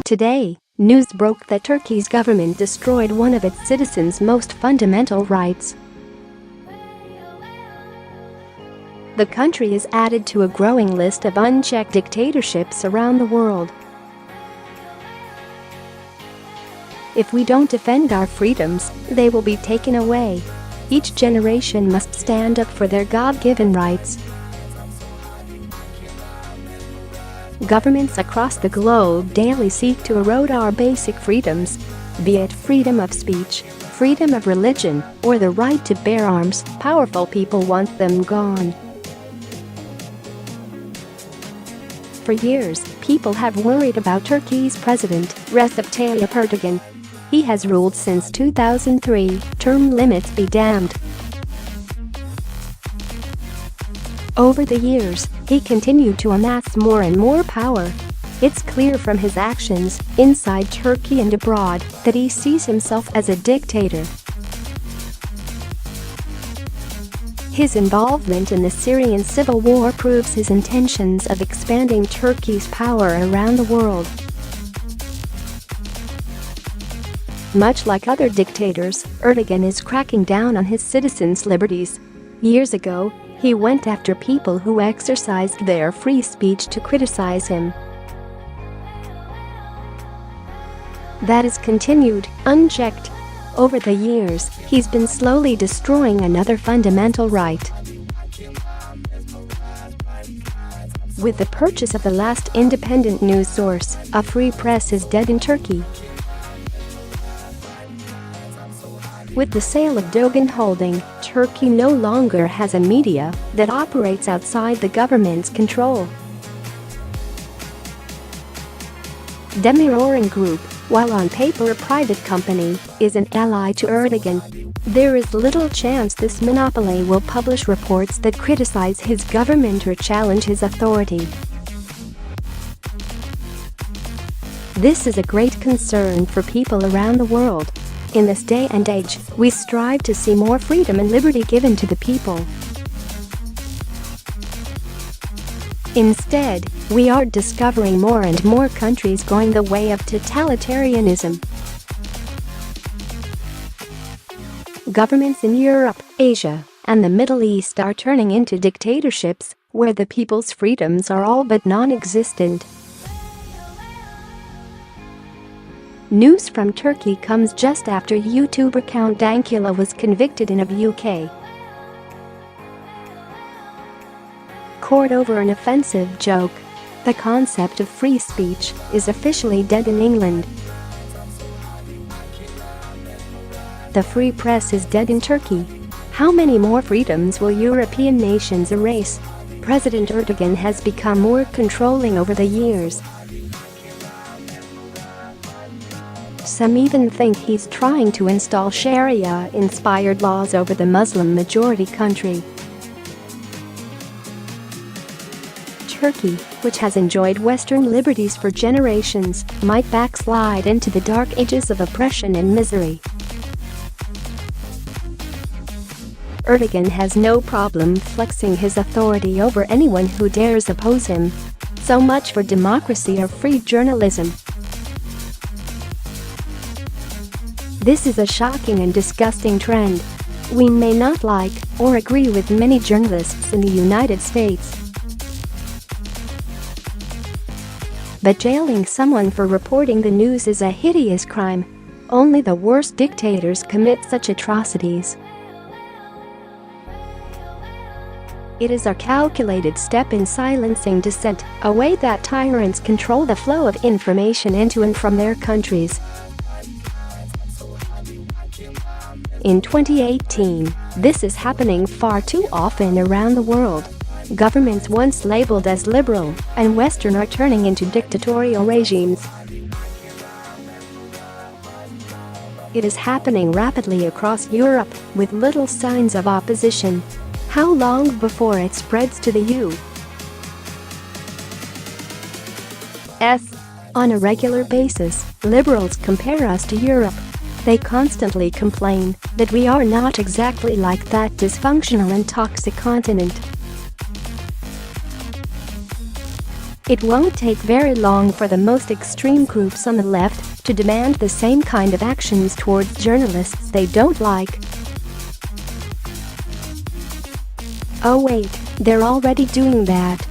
Today, news broke that Turkey's government destroyed one of its citizens' most fundamental rights. The country is added to a growing list of unchecked dictatorships around the world. If we don't defend our freedoms, they will be taken away. Each generation must stand up for their God-given rights. Governments across the globe daily seek to erode our basic freedoms, be it freedom of speech, freedom of religion, or the right to bear arms. Powerful people want them gone. For years, people have worried about Turkey's president, Recep Tayyip Erdogan. He has ruled since 2003, term limits be damned. Over the years, he continued to amass more and more power. It's clear from his actions, inside Turkey and abroad, that he sees himself as a dictator. His involvement in the Syrian civil war proves his intentions of expanding Turkey's power around the world. Much like other dictators, Erdogan is cracking down on his citizens' liberties. Years ago, he went after people who exercised their free speech to criticize him. That is continued, unchecked. Over the years, he's been slowly destroying another fundamental right. With the purchase of the last independent news source, a free press is dead in Turkey. With the sale of Dogan Holding, Turkey no longer has a media that operates outside the government's control. Demirören Group, while on paper a private company, is an ally to Erdogan. There is little chance this monopoly will publish reports that criticize his government or challenge his authority. This is a great concern for people around the world. In this day and age, we strive to see more freedom and liberty given to the people. Instead, we are discovering more and more countries going the way of totalitarianism. Governments in Europe, Asia, and the Middle East are turning into dictatorships, where the people's freedoms are all but non-existent. News from Turkey comes just after YouTube account Dankula was convicted in the UK court over an offensive joke. The concept of free speech is officially dead in England. The free press is dead in Turkey. How many more freedoms will European nations erase? President Erdogan has become more controlling over the years. Some even think he's trying to install Sharia-inspired laws over the Muslim-majority country. Turkey, which has enjoyed Western liberties for generations, might backslide into the dark ages of oppression and misery. Erdogan has no problem flexing his authority over anyone who dares oppose him. So much for democracy or free journalism. This is a shocking and disgusting trend. We may not like or agree with many journalists in the United States, but jailing someone for reporting the news is a hideous crime. Only the worst dictators commit such atrocities. It is a calculated step in silencing dissent, a way that tyrants control the flow of information into and from their countries. In 2018, this is happening far too often around the world. Governments once labeled as liberal and Western are turning into dictatorial regimes. It is happening rapidly across Europe, with little signs of opposition. How long before it spreads to the US? On a regular basis, liberals compare us to Europe. They constantly complain that we are not exactly like that dysfunctional and toxic continent. It won't take very long for the most extreme groups on the left to demand the same kind of actions towards journalists they don't like. Oh wait, they're already doing that.